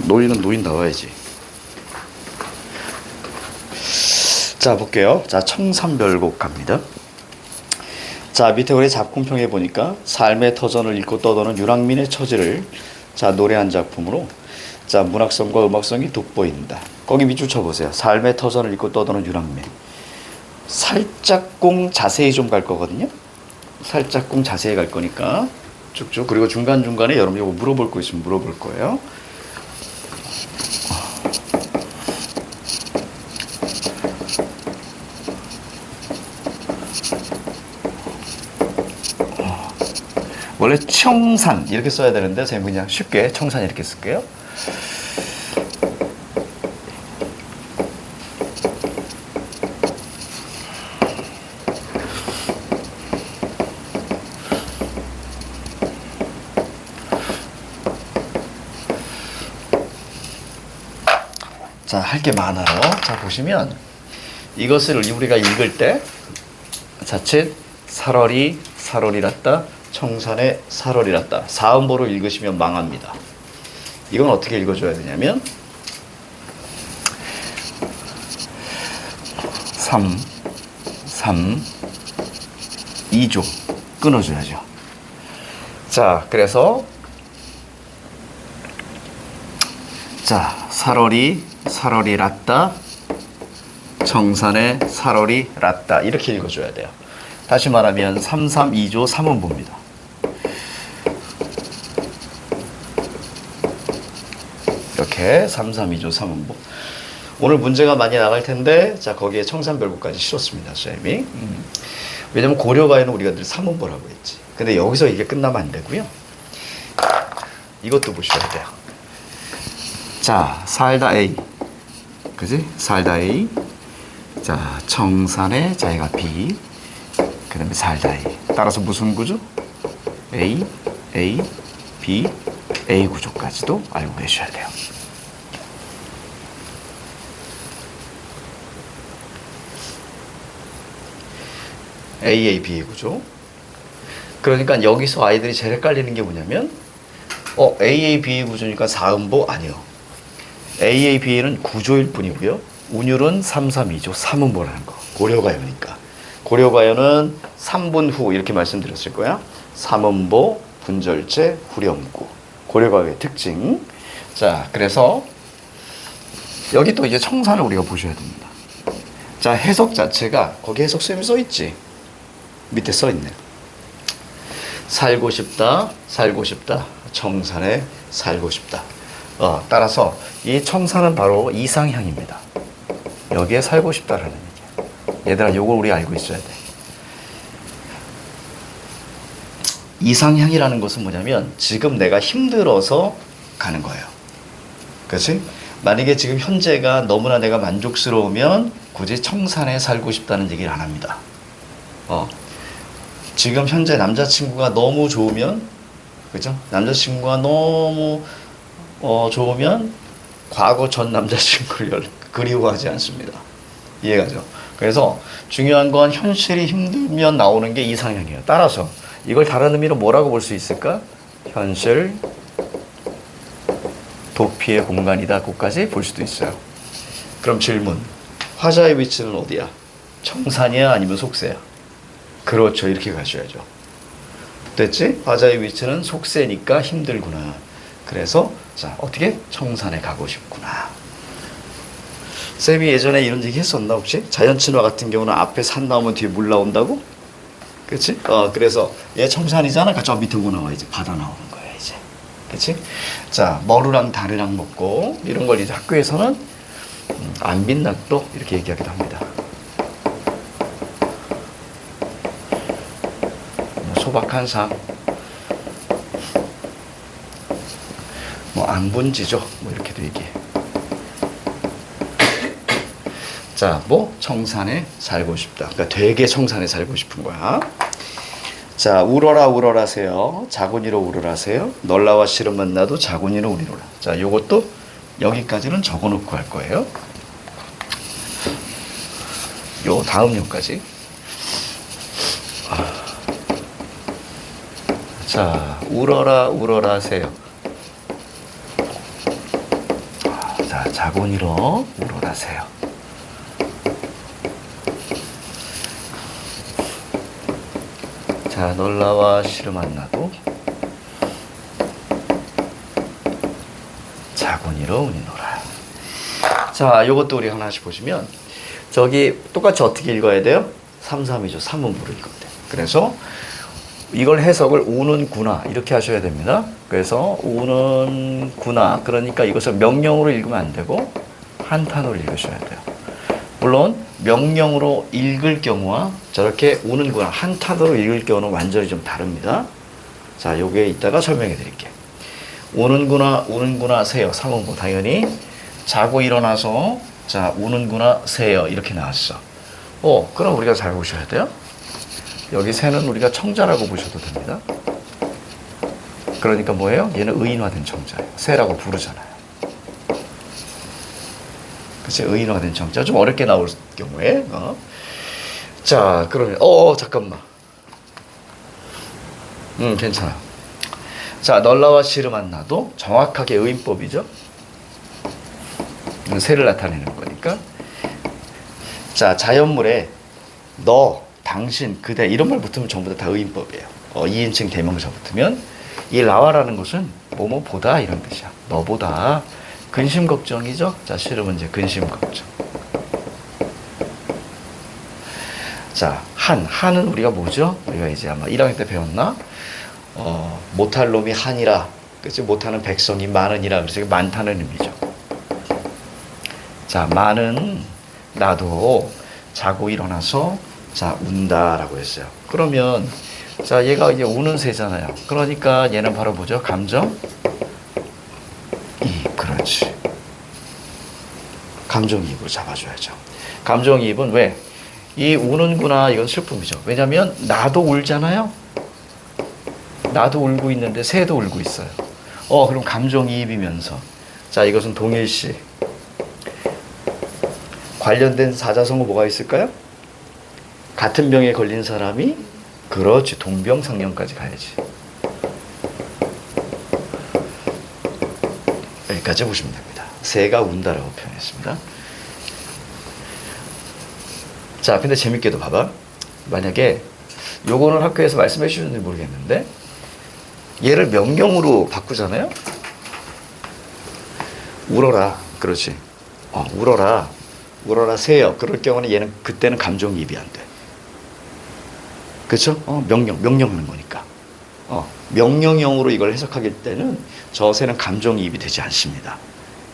노인은 노인 나와야지. 자, 볼게요. 자, 청산별곡 갑니다. 자, 밑에 우리 작품평에 보니까 삶의 터전을 읽고 떠도는 유랑민의 처지를 자, 노래한 작품으로 자, 문학성과 음악성이 돋보인다. 거기 밑줄 쳐보세요. 삶의 터전을 읽고 떠도는 유랑민. 살짝공 자세히 좀 갈 거거든요. 살짝공 자세히 갈 거니까 쭉쭉. 그리고 중간중간에 여러분이 뭐 물어볼 거 있으면 물어볼 거예요. 원래 청산 이렇게 써야 되는데 제가 그냥 쉽게 청산 이렇게 쓸게요. 자, 할 게 많아요. 자, 보시면 이것을 우리가 읽을 때 자칫 살얼이랐다. 청산의 살얼이랐다. 사음보로 읽으시면 망합니다. 이건 어떻게 읽어줘야 되냐면 3, 2조 끊어줘야죠. 자, 그래서 자, 살얼이랐다. 청산의 살얼이랐다. 이렇게 읽어줘야 돼요. 다시 말하면 3, 2조 3음보입니다. 이렇게 3, 2조 3음보. 오늘 문제가 많이 나갈 텐데 자, 거기에 청산별곡까지 실었습니다. 쌤이. 왜냐면 고려가에는 우리가 늘 3음보라고 했지. 근데 여기서 이게 끝나면 안 되고요. 이것도 보셔야 돼요. 자, 살다 A. 그지? 살다 A. 자, 청산의 자기가 B. 그 다음에 살다 A. 따라서 무슨 구조? A, B, A 구조까지도 알고 계셔야 돼요. B 구조. 그러니까 여기서 아이들이 제일 헷갈리는 게 뭐냐면 B 구조니까 4음보 아니요. B는 구조일 뿐이고요. 운율은 3, 2조 3음보라는 거. 고려가요니까. 고려가요는 3분 후 이렇게 말씀드렸을 거야. 3음보, 분절제, 후렴구. 고려가요의 특징. 자, 그래서 여기 또 이제 청산을 우리가 보셔야 됩니다. 자, 해석 자체가 거기 해석 쌤이 써 있지. 밑에 써 있네요. 살고 싶다. 청산에 살고 싶다. 따라서 이 청산은 바로 이상향입니다. 여기에 살고 싶다라는 얘기야. 얘들아, 요걸 우리 알고 있어야 돼. 이상향이라는 것은 뭐냐면 지금 내가 힘들어서 가는 거예요. 그렇지? 만약에 지금 현재가 너무나 내가 만족스러우면 굳이 청산에 살고 싶다는 얘기를 안 합니다. 지금 현재 남자친구가 너무 좋으면, 그죠? 남자친구가 너무 좋으면 과거 전 남자친구를 그리워하지 않습니다. 이해가죠? 그래서 중요한 건 현실이 힘들면 나오는 게 이상향이에요. 따라서 이걸 다른 의미로 뭐라고 볼 수 있을까? 현실, 도피의 공간이다. 고까지 볼 수도 있어요. 그럼 질문. 화자의 위치는 어디야? 청산이야? 아니면 속세야? 그렇죠. 이렇게 가셔야죠. 됐지? 화자의 위치는 속세니까 힘들구나. 그래서 자, 어떻게? 청산에 가고 싶구나. 쌤이 예전에 이런 얘기 했었나 혹시? 자연친화 같은 경우는 앞에 산 나오면 뒤에 물 나온다고? 그렇지? 그래서 얘 청산이잖아. 저 밑에 뭐 나와 이제 바다 나오는 거야 이제. 그렇지? 자, 머루랑 다리랑 먹고 이런 걸 이제 학교에서는 안빈낙도 이렇게 얘기하기도 합니다. 소박한 상, 뭐 안분지죠. 뭐 이렇게도 얘기해. 자, 뭐 청산에 살고 싶다. 그러니까 되게 청산에 살고 싶은 거야. 자, 울어라 울어라세요. 자군이로 울어라세요. 널라와 실은 만나도 자군이로 우리로라. 자, 요것도 여기까지는 적어놓고 할 거예요. 요 다음 요까지. 자, 울어라 울어라세요. 자, 자곤이로 우러나세요. 자, 널라와 시를 만나도 자곤이로 운이노라. 자, 요것도 우리 하나씩 보시면 저기 똑같이 어떻게 읽어야 돼요? 3, 3이죠. 3음부로 읽어야 돼요. 그래서 이걸 해석을 우는구나 이렇게 하셔야 됩니다. 그래서 우는구나, 그러니까 이것을 명령으로 읽으면 안 되고 한탄으로 읽으셔야 돼요. 물론 명령으로 읽을 경우와 저렇게 우는구나 한탄으로 읽을 경우는 완전히 좀 다릅니다. 자, 요게 이따가 설명해 드릴게요. 우는구나 우는구나 새요. 3음부 당연히 자고 일어나서 자, 우는구나 새요 이렇게 나왔어. 그럼 우리가 잘 보셔야 돼요. 여기 새는 우리가 청자라고 보셔도 됩니다. 그러니까 뭐예요? 얘는 의인화된 청자예요. 새라고 부르잖아요. 그치? 의인화된 청자. 좀 어렵게 나올 경우에. 자, 그러면 잠깐만. 괜찮아요. 자, 널라와 시를 만나도 정확하게 의인법이죠. 새를 나타내는 거니까. 자, 자연물에 너, 당신, 그대 이런 말 붙으면 전부 다 의인법이에요. 2인칭 대명사 붙으면 이 나와라는 것은 뭐뭐보다 이런 뜻이야. 너보다 근심 걱정이죠. 자, 실은 이제 근심 걱정. 자, 한은 우리가 뭐죠? 우리가 이제 아마 1학년 때 배웠나? 못할 놈이 한이라. 그치? 못하는 백성이 많으니라. 그래서 많다는 의미죠. 자, 많은 나도 자고 일어나서 자, 운다라고 했어요. 그러면 자, 얘가 이제 우는 새잖아요. 그러니까 얘는 바로 뭐죠? 감정 이입. 그렇지. 감정이입으로 잡아줘야죠. 감정이입은 왜? 이 우는구나 이건 슬픔이죠. 왜냐하면 나도 울잖아요. 나도 울고 있는데 새도 울고 있어요. 그럼 감정이입이면서 자, 이것은 동일시. 관련된 사자성어 뭐가 있을까요? 같은 병에 걸린 사람이 그렇지. 동병상련까지 가야지. 여기까지 보시면 됩니다. 새가 운다라고 표현했습니다. 자, 근데 재밌게도 봐봐. 만약에 요거는 학교에서 말씀해 주셨는지 모르겠는데 얘를 명령으로 바꾸잖아요. 울어라. 그렇지. 울어라. 울어라 새요. 그럴 경우는 얘는 그때는 감정이입이 안 돼. 그렇죠? 명령하는 거니까. 명령형으로 이걸 해석하기 때는 저 새는 감정이입이 되지 않습니다.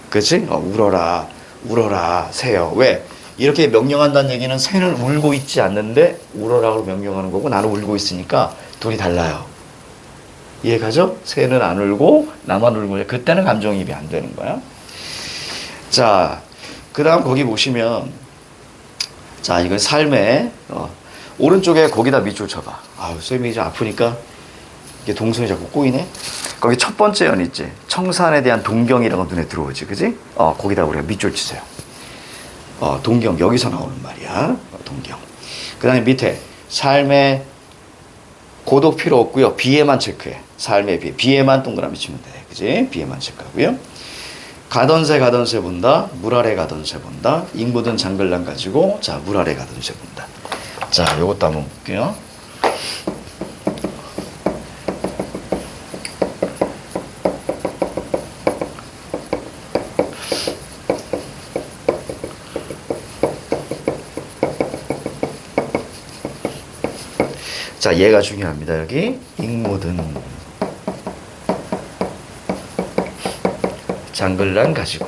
그렇지? 울어라, 울어라, 새요. 왜? 이렇게 명령한다는 얘기는 새는 울고 있지 않는데 울어라고 명령하는 거고 나는 울고 있으니까 둘이 달라요. 이해가죠? 새는 안 울고 나만 울고 그때는 감정이입이 안 되는 거야. 자, 그 다음 거기 보시면 자, 이건 삶의 오른쪽에 거기다 밑줄 쳐봐. 쌤이 이제 아프니까 이게 동선이 자꾸 꼬이네. 거기 첫 번째 연 있지. 청산에 대한 동경이라고 눈에 들어오지, 그지? 거기다 우리가 밑줄 치세요. 동경 여기서 나오는 말이야. 동경. 그 다음에 밑에 삶의 고독 필요 없고요. 비에만 체크해. 삶의 비에만 동그라미 치면 돼, 그지? 비에만 체크하고요. 가던 새 본다. 물 아래 가던 새 본다. 잉 묻은 장글란 가지고 자, 물 아래 가던 새 본다. 자, 요것도 한번 볼게요. 자, 얘가 중요합니다. 여기 잉 묻은 장글란 가지고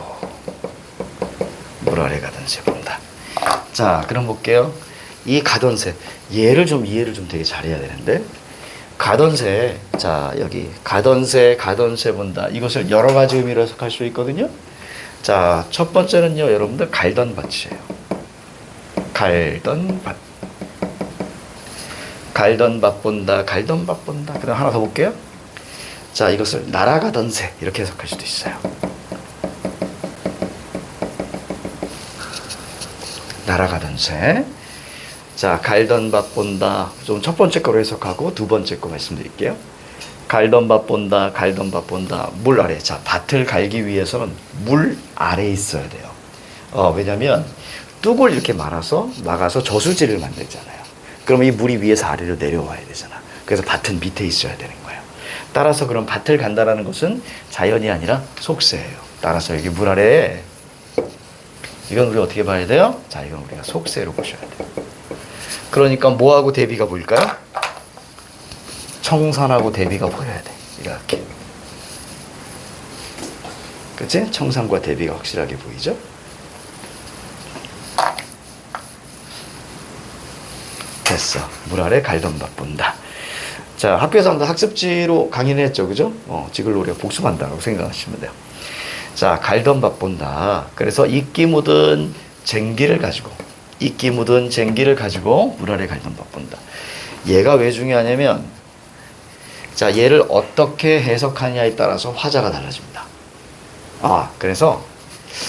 물 아래 가던 새 본다. 자, 그럼 볼게요. 이 가던 새, 얘를 좀 이해를 좀 되게 잘해야 되는데 가던 새, 자, 여기 가던 새 본다. 이것을 여러 가지 의미로 해석할 수 있거든요. 자, 첫 번째는요, 여러분들 갈던 밭이에요. 갈던 밭. 갈던 밭 본다. 갈던 밭 본다. 그다음 하나 더 볼게요. 자, 이것을 날아가던 새 이렇게 해석할 수도 있어요. 날아가던 새. 자, 갈던 밭 본다. 좀 첫 번째 거로 해석하고 두 번째 거 말씀드릴게요. 갈던 밭 본다, 갈던 밭 본다. 물 아래. 자, 밭을 갈기 위해서는 물 아래에 있어야 돼요. 왜냐면 뚝을 이렇게 막아서 저수지를 만들잖아요. 그러면 이 물이 위에서 아래로 내려와야 되잖아. 그래서 밭은 밑에 있어야 되는 거예요. 따라서 그럼 밭을 간다라는 것은 자연이 아니라 속세예요. 따라서 여기 물 아래에 이건 우리 어떻게 봐야 돼요? 자, 이건 우리가 속세로 보셔야 돼요. 그러니까 뭐하고 대비가 보일까요? 청산하고 대비가 보여야 돼. 이렇게. 그치? 청산과 대비가 확실하게 보이죠? 됐어. 물 아래 갈던 밭 본다. 자, 학교에서 한번 학습지로 강의를 했죠. 그죠? 지글 우리가 복습한다고 생각하시면 돼요. 자, 갈던 밭 본다. 그래서 이끼 묻은 쟁기를 가지고 물 아래 갈던 밭 본다. 얘가 왜 중요하냐면, 자, 얘를 어떻게 해석하냐에 따라서 화자가 달라집니다. 그래서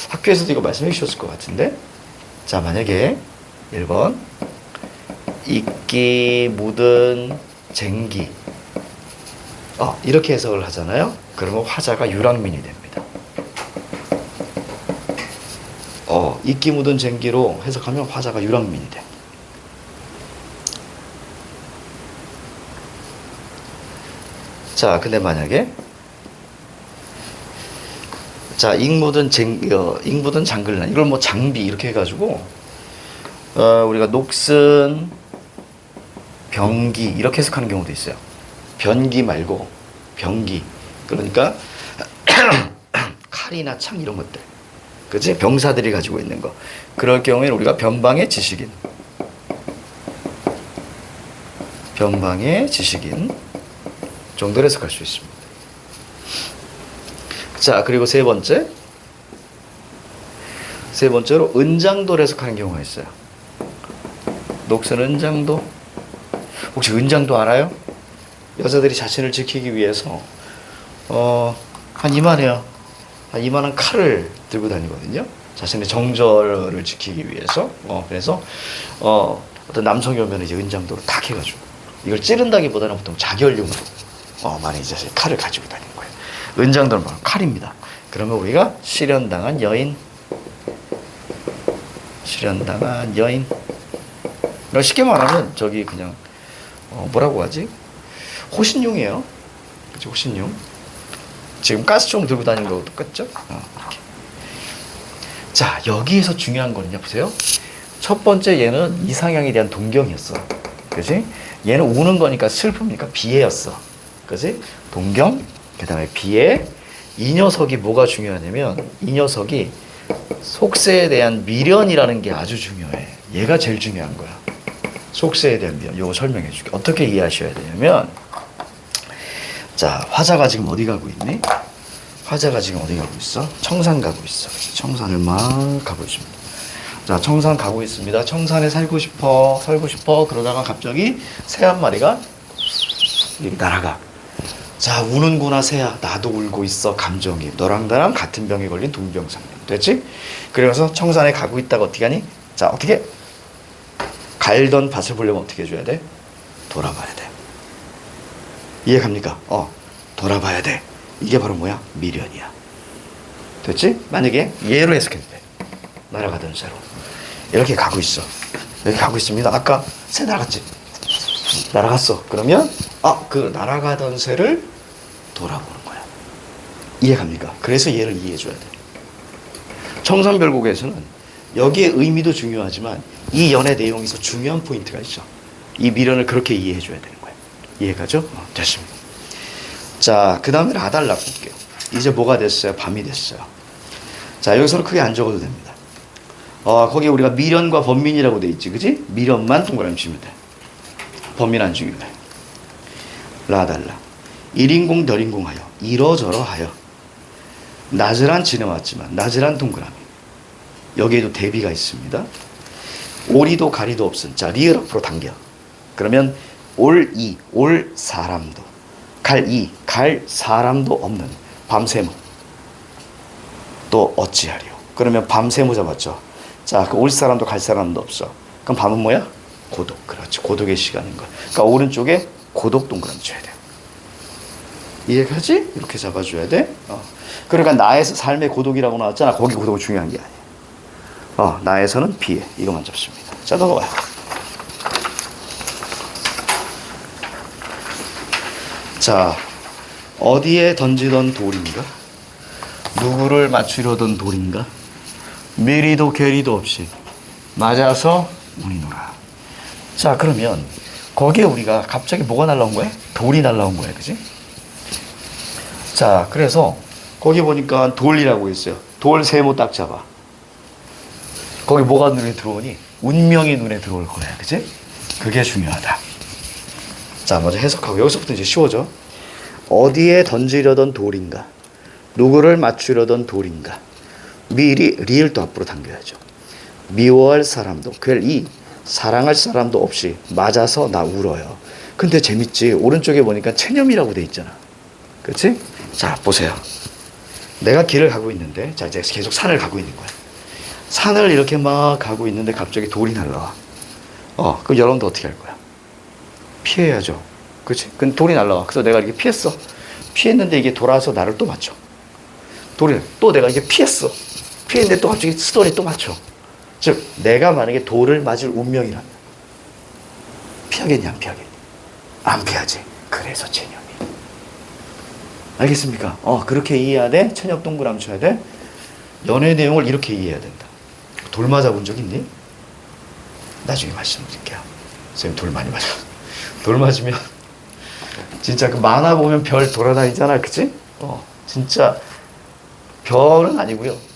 학교에서도 이거 말씀해 주셨을 것 같은데, 자, 만약에 1번 이끼 묻은 쟁기 이렇게 해석을 하잖아요. 그러면 화자가 유랑민이 됩니다. 이끼 묻은 쟁기로 해석하면 화자가 유랑민이 돼. 자, 근데 만약에 자, 잉 묻은 장글란, 이걸 뭐 장비 이렇게 해가지고 우리가 녹슨 병기 이렇게 해석하는 경우도 있어요. 변기 말고 병기. 그러니까 칼이나 창 이런 것들, 그치? 병사들이 가지고 있는 거. 그럴 경우에는 우리가 변방의 지식인 정도로 해석할 수 있습니다. 자, 그리고 세 번째로 은장도를 해석하는 경우가 있어요. 녹슨 은장도. 혹시 은장도 알아요? 여자들이 자신을 지키기 위해서 한 이만해요. 한 이만한 칼을 들고 다니거든요. 자신의 정절을 지키기 위해서. 그래서 어떤 남성이 오면 이제 은장도를 탁 해가지고 이걸 찌른다기보다는 보통 자결용으로 많이 이제 칼을 가지고 다니는 거예요. 은장도는 바로 칼입니다. 그러면 우리가 실현당한 여인. 쉽게 말하면 저기 그냥 뭐라고 하지? 호신용이에요. 그치, 호신용. 지금 가스총 들고 다니는 거하고 똑같죠? 이렇게. 자, 여기에서 중요한 거는요, 보세요. 첫 번째 얘는 이상향에 대한 동경이었어. 그치? 얘는 우는 거니까 슬픔이니까 비애였어. 그치? 동경, 그 다음에 비애. 이 녀석이 뭐가 중요하냐면, 이 녀석이 속세에 대한 미련이라는 게 아주 중요해. 얘가 제일 중요한 거야. 속세에 대한 미련. 요거 설명해 줄게. 어떻게 이해하셔야 되냐면, 자, 화자가 지금 어디 가고 있니? 화자가 지금 어디 가고 있어? 청산 가고 있어. 청산을 막 가고 있습니다. 자, 청산 가고 있습니다. 청산에 살고 싶어. 그러다가 갑자기 새 한 마리가 이렇게 날아가. 자, 우는구나 새야. 나도 울고 있어. 감정이. 너랑 나랑 같은 병에 걸린 동병상련. 됐지? 그러면서 청산에 가고 있다가 어떻게 하니? 자, 어떻게? 갈던 밭을 보려면 어떻게 해줘야 돼? 돌아봐야 돼. 이해 갑니까? 돌아봐야 돼. 이게 바로 뭐야? 미련이야. 됐지? 만약에 얘로 해석해도 돼. 날아가던 새로. 이렇게 가고 있어. 이렇게 가고 있습니다. 아까 새 날아갔지? 날아갔어. 그러면 그 날아가던 새를 돌아보는 거야. 이해 갑니까? 그래서 얘를 이해해줘야 돼. 청산별곡에서는 여기에 의미도 중요하지만 이 연의 내용에서 중요한 포인트가 있어. 이 미련을 그렇게 이해해줘야 되는 거야. 이해가죠? 됐습니다. 자, 그 다음에 라달라 볼게요. 이제 뭐가 됐어요? 밤이 됐어요. 자, 여기서는 크게 안 적어도 됩니다. 거기 우리가 미련과 번민이라고 돼 있지, 그지? 미련만 동그라미 치면 돼. 번민 안 중요해. 라달라. 일인공 덜인공하여 이러저러하여 나즈란 지내왔지만 나즈란 동그라미. 여기에도 대비가 있습니다. 오리도 가리도 없은. 자, 리을 앞으로 당겨. 그러면 올이, 올 사람도. 갈이, 갈 사람도 없는 밤새무. 또 어찌하리요. 그러면 밤새무 잡았죠. 자, 그 올 사람도 갈 사람도 없어. 그럼 밤은 뭐야? 고독. 그렇지. 고독의 시간인 거야. 그러니까 오른쪽에 고독 동그라미 쳐야 돼요. 이해가지? 이렇게 잡아줘야 돼. 그러니까 나에서 삶의 고독이라고 나왔잖아. 거기 고독은 중요한 게 아니야. 나에서는 비에. 이거만 잡습니다. 자, 넘어가요. 자, 어디에 던지던 돌인가? 누구를 맞추려던 돌인가? 미리도 괴리도 없이 맞아서 운이노라. 자, 그러면 거기에 우리가 갑자기 뭐가 날라온 거야? 돌이 날라온 거야, 그지? 자, 그래서 거기 보니까 돌이라고 있어요. 돌 세모 딱 잡아. 거기 뭐가 눈에 들어오니? 운명이 눈에 들어올 거야, 그지? 그게 중요하다. 자, 먼저 해석하고 여기서부터 이제 쉬워져. 어디에 던지려던 돌인가? 누구를 맞추려던 돌인가? 미리 리을 또 앞으로 당겨야죠. 미워할 사람도 괜히 사랑할 사람도 없이 맞아서 나 울어요. 근데 재밌지. 오른쪽에 보니까 체념이라고 돼 있잖아. 그렇지? 자, 보세요. 내가 길을 가고 있는데, 자, 이제 계속 산을 가고 있는 거야. 산을 이렇게 막 가고 있는데 갑자기 돌이 날라와. 그럼 여러분도 어떻게 할 거야? 피해야죠. 그렇지? 근데 돌이 날라와. 그래서 내가 이렇게 피했어. 피했는데 이게 돌아서 나를 또 맞춰. 돌이 또 내가 이게 피했어. 피했는데 또 갑자기 스토리 또 맞춰. 즉, 내가 만약에 돌을 맞을 운명이라면 피하겠냐, 안 피하겠냐? 안 피하지. 그래서 체념이. 알겠습니까? 그렇게 이해해야 돼. 천역 동그라미 쳐야 돼. 연애 내용을 이렇게 이해해야 된다. 돌 맞아본 적 있니? 나중에 말씀드릴게요. 선생님 돌 많이 맞아. 돌 맞으면 진짜 그 만화 보면 별 돌아다니잖아, 그치? 진짜 별은 아니고요.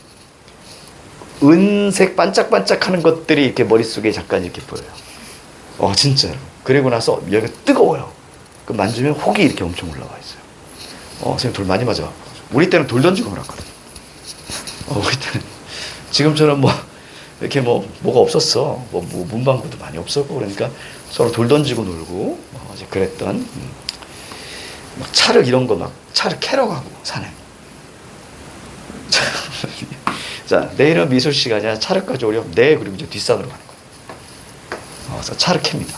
은색 반짝반짝하는 것들이 이렇게 머릿속에 잠깐 이렇게 보여요. 진짜로. 그리고 나서 여기가 뜨거워요. 그 만지면 혹이 이렇게 엄청 올라와 있어요. 선생님 돌 많이 맞아. 우리 때는 돌 던지고 놀았거든. 우리 때는 지금처럼 이렇게 뭐가 없었어. 문방구도 많이 없었고 그러니까 서로 돌 던지고 놀고 이제 그랬던. 막 차를 이런 거 막 차를 캐러 가고 산에. 자, 내일은 미술 시간이야. 차를 가져오렴. 네, 그리고 이제 뒷산으로 가는 거야. 그래서 차를 캡니다.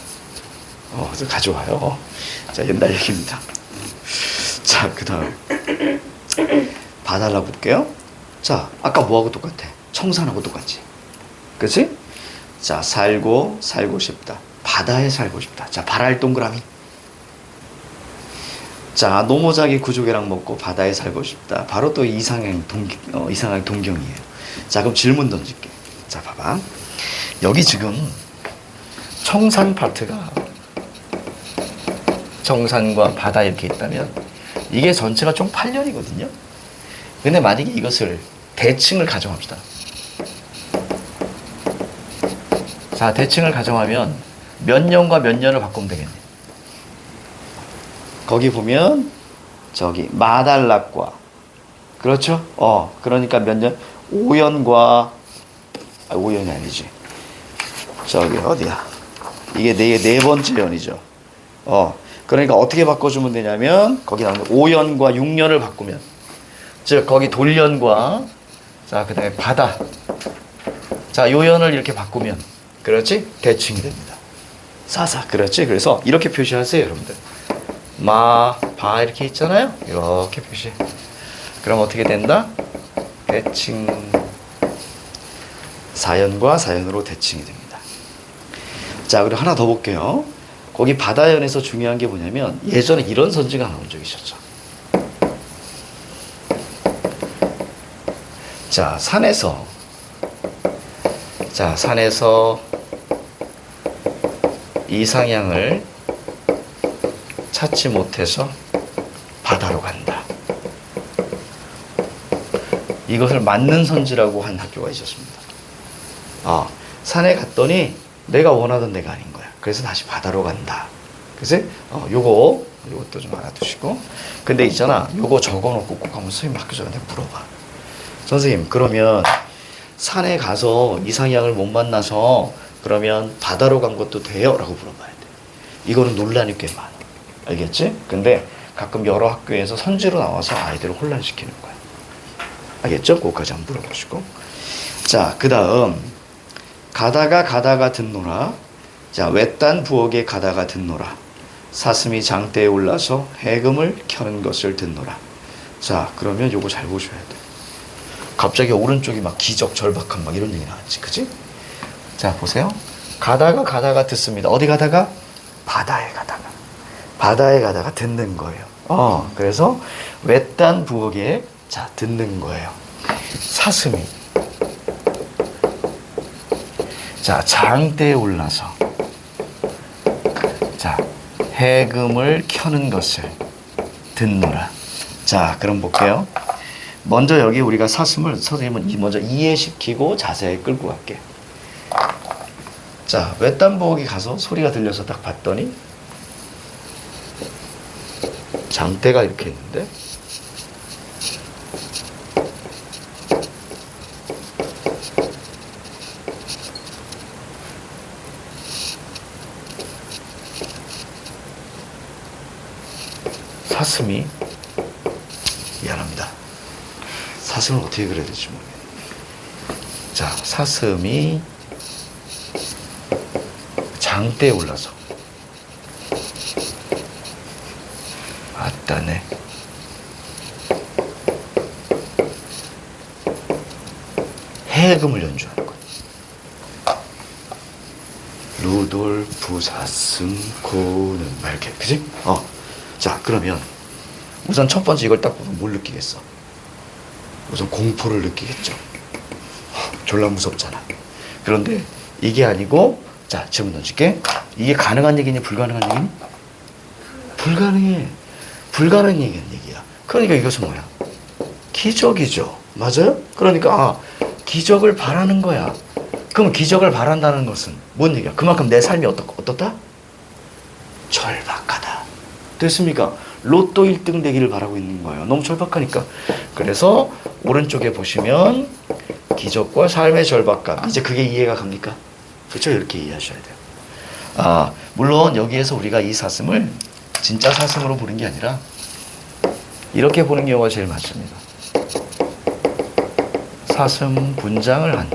그래서 가져와요. 자, 옛날 얘기입니다. 자, 그 다음. 봐달라고 볼게요. 자, 아까 뭐하고 똑같아? 청산하고 똑같지. 그치? 자, 살고 싶다. 바다에 살고 싶다. 자, 바랄 동그라미. 자, 노모자기 구조개랑 먹고 바다에 살고 싶다. 바로 또 이상형 동경이에요. 자, 그럼 질문 던질게. 자, 봐봐. 여기 지금 청산 파트가 청산과 바다 이렇게 있다면 이게 전체가 총 8년이거든요. 근데 만약에 이것을 대칭을 가정합시다. 자, 대칭을 가정하면 몇 년과 몇 년을 바꾸면 되겠네. 거기 보면 저기 마달락과 그렇죠? 그러니까 몇 년? 5년과 5년이 아니지. 저기 어디야? 이게 네 번째 년이죠. 그러니까 어떻게 바꿔주면 되냐면 거기 나오는 5년과 6년을 바꾸면 즉 거기 돌연과 자 그다음에 바다 자 요연을 이렇게 바꾸면 그렇지? 대칭이 됩니다. 사사 그렇지? 그래서 이렇게 표시하세요 여러분들. 마, 바 이렇게 있잖아요. 이렇게 표시. 그럼 어떻게 된다? 대칭. 사연과 사연으로 대칭이 됩니다. 자, 그리고 하나 더 볼게요. 거기 바다연에서 중요한 게 뭐냐면 예전에 이런 선지가 나온 적이 있었죠. 자, 산에서 이상향을 찾지 못해서 바다로 간다. 이것을 맞는 선지라고 한 학교가 있었습니다. 산에 갔더니 내가 원하던 데가 아닌 거야. 그래서 다시 바다로 간다. 그래서 요것도 좀 알아두시고. 근데 있잖아, 요거 적어놓고 꼭 한번 선생님 학교 전에 물어봐. 선생님, 그러면 산에 가서 이상향을 못 만나서 그러면 바다로 간 것도 돼요? 라고 물어봐야 돼. 이거는 논란이 꽤 많아. 알겠지? 근데 가끔 여러 학교에서 선지로 나와서 아이들을 혼란시키는 거야. 알겠죠? 그거까지 한번 물어보시고. 자, 그 다음 가다가 듣노라. 자, 외딴 부엌에 가다가 듣노라. 사슴이 장대에 올라서 해금을 켜는 것을 듣노라. 자, 그러면 요거 잘 보셔야 돼. 갑자기 오른쪽이 막 기적절박한 막 이런 얘기 나왔지, 그지? 자, 보세요. 가다가 듣습니다. 어디 가다가? 바다에 가다가. 바다에 가다가 듣는 거예요. 그래서 외딴 부엌에 자, 듣는 거예요. 사슴이 자, 장대에 올라서 자, 해금을 켜는 것을 듣노라. 자, 그럼 볼게요. 먼저 여기 우리가 사슴을 선생님은 먼저 이해시키고 자세히 끌고 갈게. 자, 외딴 부엌에 가서 소리가 들려서 딱 봤더니 장대가 이렇게 있는데 사슴이 미안합니다. 사슴을 어떻게 그려야 될지 모르겠네. 자, 사슴이 장대에 올라서 아따네 해금을 연주하는 거예요. 루돌프 사슴 고는 막 이렇게, 그지? 자, 그러면 우선 첫 번째 이걸 딱 보면 뭘 느끼겠어? 우선 공포를 느끼겠죠. 졸라 무섭잖아. 그런데 이게 아니고, 자, 질문 던질게. 이게 가능한 얘기니 불가능한 얘기니? 불가능해. 불가능한 얘기야. 그러니까 이것은 뭐야? 기적이죠. 맞아요? 그러니까 기적을 바라는 거야. 그럼 기적을 바란다는 것은 뭔 얘기야? 그만큼 내 삶이 어떻다? 절박하다. 됐습니까? 로또 1등 되기를 바라고 있는 거예요. 너무 절박하니까. 그래서 오른쪽에 보시면 기적과 삶의 절박감. 이제 그게 이해가 갑니까? 그렇죠? 이렇게 이해하셔야 돼요. 물론 여기에서 우리가 이 사슴을 진짜 사슴으로 보는 게 아니라 이렇게 보는 경우가 제일 맞습니다. 사슴 분장을 한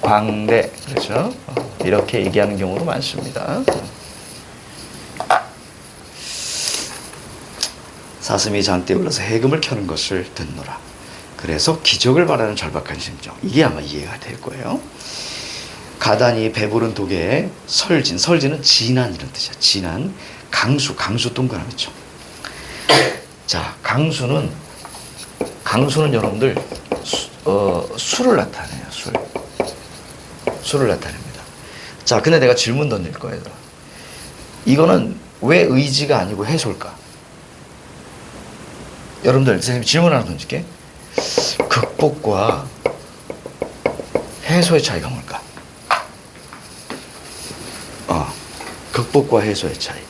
광대, 그렇죠? 이렇게 얘기하는 경우도 많습니다. 사슴이 장대에 올라서 해금을 켜는 것을 듣노라. 그래서 기적을 바라는 절박한 심정. 이게 아마 이해가 될 거예요. 가다니 배부른 독에 설진은 진한 이런 뜻이야. 진한. 강수 동그라미죠. 자, 강수는 여러분들 술을 나타내요. 술을 나타냅니다. 자, 근데 내가 질문 던질 거예요. 이거는 왜 의지가 아니고 해소일까? 여러분들, 선생님 질문 하나 던질게. 극복과 해소의 차이가 뭘까? 극복과 해소의 차이.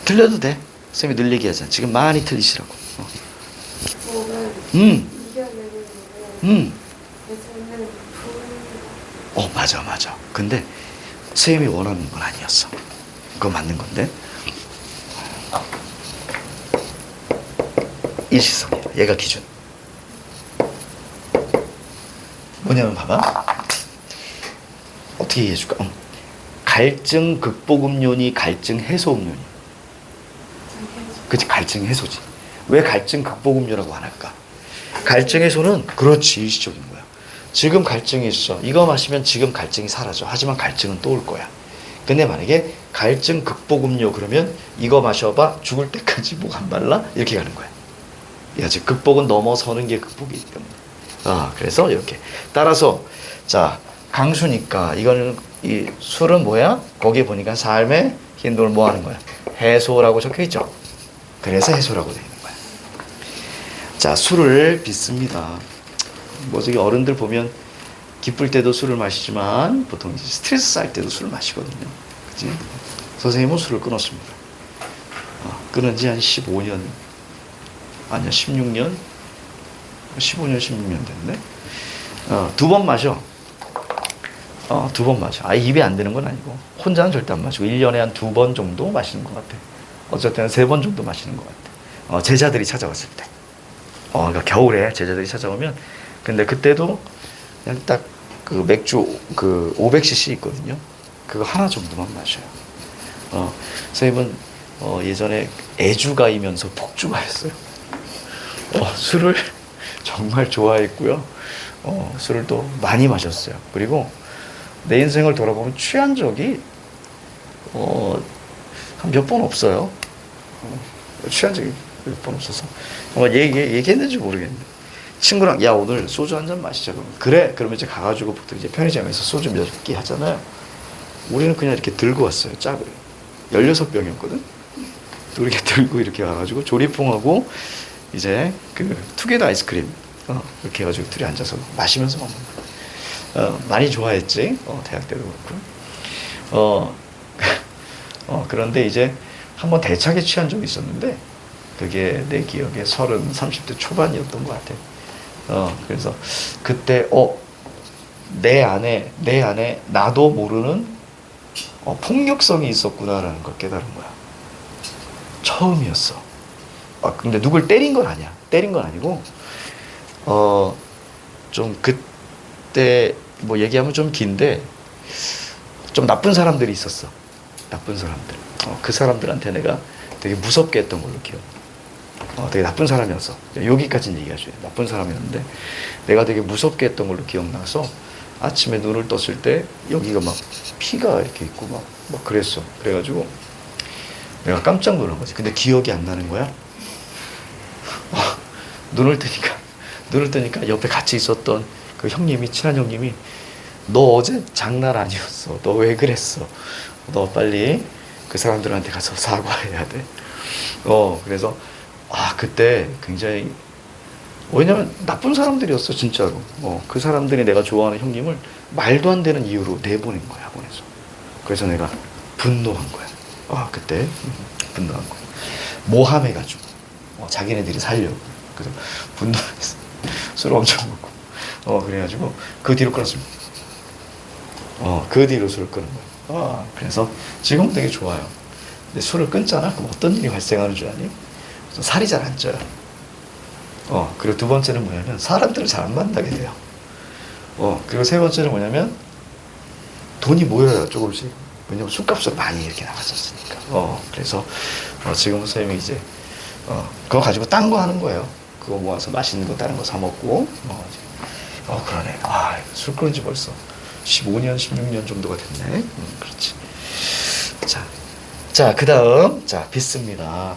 틀려도 돼. 선생님이 늘 얘기하잖아. 지금 많이 틀리시라고. 맞아. 근데 선생님이 원하는 건 아니었어. 그거 맞는 건데. 일시성이야. 얘가 기준. 뭐냐면 봐봐. 어떻게 이해해줄까? 갈증 극복 음료니 갈증 해소 음료니? 그치, 갈증 해소지. 왜 갈증 극복 음료라고 안 할까? 갈증 해소는 그렇지, 일시적인 거야. 지금 갈증이 있어. 이거 마시면 지금 갈증이 사라져. 하지만 갈증은 또 올 거야. 근데 만약에 갈증 극복 음료 그러면 이거 마셔봐. 죽을 때까지 목 안 말라? 이렇게 가는 거야. 즉 극복은 넘어서는 게 극복이기 때문에. 그래서 이렇게. 따라서 자, 강수니까 이거는 이 술은 뭐야? 거기 보니까 삶의 힘듦을 뭐 하는 거야? 해소라고 적혀 있죠. 그래서 해소라고 되어 있는 거야. 자, 술을 빚습니다. 저기 어른들 보면 기쁠 때도 술을 마시지만 보통 스트레스 쌓일 때도 술을 마시거든요. 그치? 선생님은 술을 끊었습니다. 끊은 지 한 15년, 아니야, 16년? 15년, 16년 됐네. 2번 마셔. 2번 마셔. 입에 안 드는 건 아니고. 혼자는 절대 안 마시고, 1년에 한 2번 정도 마시는 것 같아. 어쨌든 3번 정도 마시는 것 같아. 제자들이 찾아왔을 때. 그러니까 겨울에 제자들이 찾아오면, 근데 그때도 그냥 딱 그 맥주 그 500cc 있거든요. 그거 하나 정도만 마셔요. 선생님은 예전에 애주가이면서 폭주가였어요. 술을 정말 좋아했고요. 술을 또 많이 마셨어요. 그리고 내 인생을 돌아보면 취한 적이 한 몇 번 없어요. 취한 적이 몇 번 없어서 얘기했는지 모르겠는데 친구랑 야 오늘 소주 한 잔 마시자 그러면 그래 그러면 이제 가가지고 보통 이제 편의점에서 소주 몇 개 하잖아요. 우리는 그냥 이렇게 들고 왔어요. 짝을 16병이었거든. 이렇게 들고 이렇게 와가지고 조리퐁하고 이제 그 투게더 아이스크림 이렇게 해가지고 둘이 앉아서 마시면서 먹는 거야. 많이 좋아했지. 대학 때도 그렇고. 그런데 이제 한번 대차게 취한 적이 있었는데 그게 내 기억에 30대 초반이었던 것 같아. 그래서 그때 내 안에 나도 모르는 폭력성이 있었구나라는 걸 깨달은 거야. 처음이었어. 근데 누굴 때린 건 아니야. 때린 건 아니고 좀 그때 뭐 얘기하면 좀 긴데 좀 나쁜 사람들이 있었어. 나쁜 사람들. 그 사람들한테 내가 되게 무섭게 했던 걸로 기억. 되게 나쁜 사람이었어. 여기까지는 얘기하죠. 나쁜 사람이었는데 내가 되게 무섭게 했던 걸로 기억나서 아침에 눈을 떴을 때 여기가 막 피가 이렇게 있고 막 그랬어. 그래가지고 내가 깜짝 놀란 거지. 근데 기억이 안 나는 거야. 눈을 뜨니까 옆에 같이 있었던 그 형님이, 친한 형님이 너 어제 장난 아니었어. 너 왜 그랬어? 너 빨리 그 사람들한테 가서 사과해야 돼. 그래서 그때 굉장히 왜냐면 나쁜 사람들이었어 진짜로. 그 사람들이 내가 좋아하는 형님을 말도 안 되는 이유로 내보낸 거야 학원에서. 그래서 내가 분노한 거야. 그때 분노한 거야. 모함해가지고 자기네들이 살려고. 그래서 분노했어. 술 엄청 먹고. 그래가지고 그 뒤로 끊었습니다. 그 뒤로 술을 끊은 거야. 그래서 지금 되게 좋아요. 근데 술을 끊잖아. 그럼 어떤 일이 발생하는 줄 아니? 살이 잘 안 쪄요. 그리고 두 번째는 뭐냐면 사람들을 잘 안 만나게 돼요. 그리고 세 번째는 뭐냐면 돈이 모여요 조금씩. 왜냐면 술값을 많이 이렇게 나갔었으니까. 그래서 지금 선생님이 이제 그거 가지고 딴 거 하는 거예요. 그거 모아서 맛있는 거 다른 거 사 먹고. 그러네. 술 끊은 지 벌써 15년, 16년 정도가 됐네. 그렇지. 자, 그 다음, 비스입니다.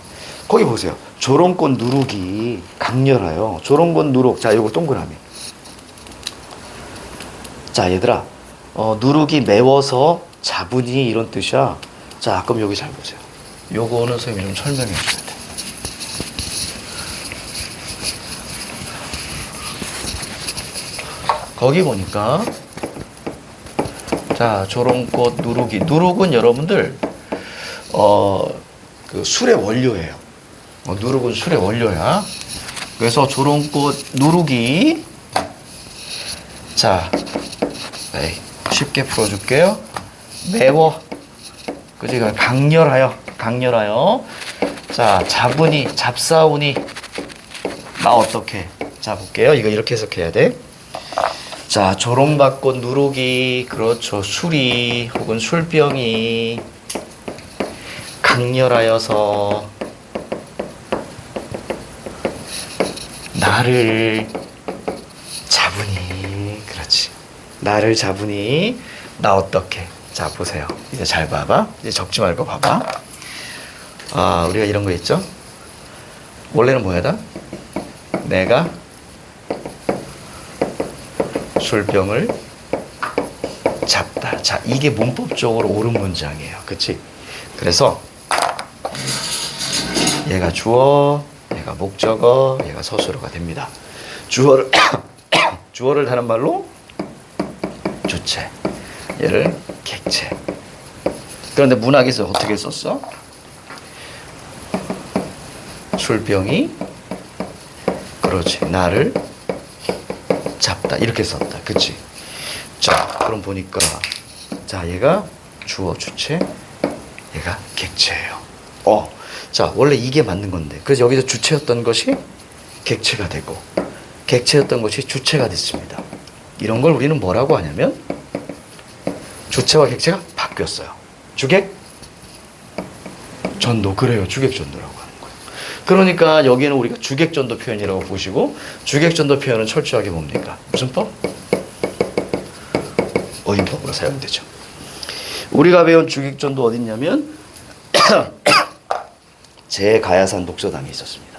거기 보세요. 조롱꽃 누룩이 강렬하여. 조롱꽃 누룩. 자, 요거 동그라미. 자, 얘들아. 누룩이 매워서 자분이 이런 뜻이야. 자, 그럼 여기 잘 보세요. 요거는 선생님이 좀 설명해 주셔야 돼. 거기 보니까 자, 조롱꽃 누룩이. 누룩은 여러분들 그 술의 원료예요. 누룩은 술의 원료야. 그래서 조롱꽃 누룩이 자, 쉽게 풀어줄게요. 매워. 그지? 강렬하여. 자, 잡으니, 잡사오니. 나 어떻게? 자, 볼게요. 이거 이렇게 해석해야 돼. 자, 조롱받고 누룩이, 그렇죠. 술이, 혹은 술병이 강렬하여서 나를 잡으니. 그렇지. 나를 잡으니. 나 어떻게? 자, 보세요. 이제 잘 봐봐. 이제 적지 말고 봐봐. 우리가 이런 거 있죠? 원래는 뭐야다? 내가 술병을 잡다. 자, 이게 문법적으로 옳은 문장이에요. 그치? 그래서 얘가 주어, 얘가 목적어, 얘가 서술어가 됩니다. 주어를 다른 말로 주체, 얘를 객체. 그런데 문학에서 어떻게 썼어? 술병이 그렇지 나를 잡다 이렇게 썼다. 그치? 자, 그럼 보니까 자, 얘가 주어 주체, 얘가 객체예요. 자, 원래 이게 맞는 건데. 그래서 여기서 주체였던 것이 객체가 되고 객체였던 것이 주체가 됐습니다. 이런 걸 우리는 뭐라고 하냐면 주체와 객체가 바뀌었어요. 주객 전도. 그래요. 주객 전도라고 하는 거예요. 그러니까 여기는 우리가 주객 전도 표현이라고 보시고, 주객 전도 표현은 철저하게 뭡니까? 무슨 법? 어휘법으로 사용되죠. 우리가 배운 주객 전도 어디 있냐면 제가야산 독서당에 있었습니다.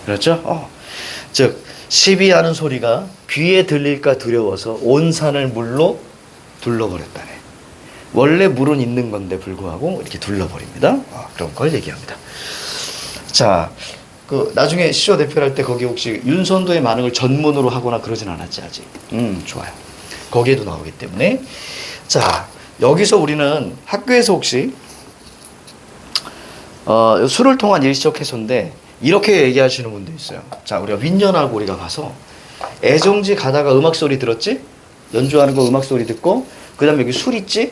그렇죠? 즉 시비하는 소리가 귀에 들릴까 두려워서 온 산을 물로 둘러버렸다네. 원래 물은 있는 건데 불구하고 이렇게 둘러버립니다. 그런 걸 얘기합니다. 자, 나중에 시조 대표할 때 거기 혹시 윤선도의 만흥을 전문으로 하거나 그러진 않았지 아직. 좋아요. 거기에도 나오기 때문에. 자, 여기서 우리는 학교에서 혹시 수를 통한 일시적 해소인데 이렇게 얘기하시는 분도 있어요. 자, 우리가 윈년하고 우리가 가서 애정지 가다가 음악 소리 들었지? 연주하는 거 음악 소리 듣고, 그 다음에 여기 술 있지?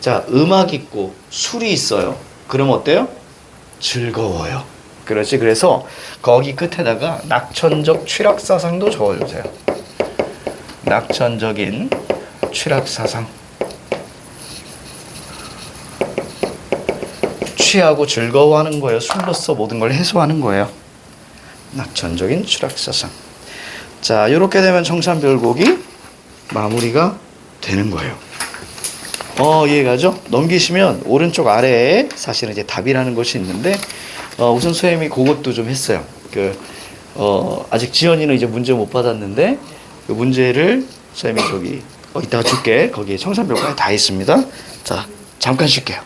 자, 음악 있고 술이 있어요. 그럼 어때요? 즐거워요. 그렇지. 그래서 거기 끝에다가 낙천적 취락사상도 적어주세요. 낙천적인 취락사상. 취하고 즐거워하는 거예요. 술로서 모든 걸 해소하는 거예요. 낙천적인 취락사상. 자, 이렇게 되면 청산별곡이 마무리가 되는 거예요. 이해가죠? 넘기시면 오른쪽 아래에 사실은 이제 답이라는 것이 있는데, 우선 선생님이 그것도 좀 했어요. 아직 지연이는 이제 문제 못 받았는데, 그 문제를 선생님이 저기, 이따가 줄게. 거기에 청산별곡이 다 있습니다. 자, 잠깐 쉴게요.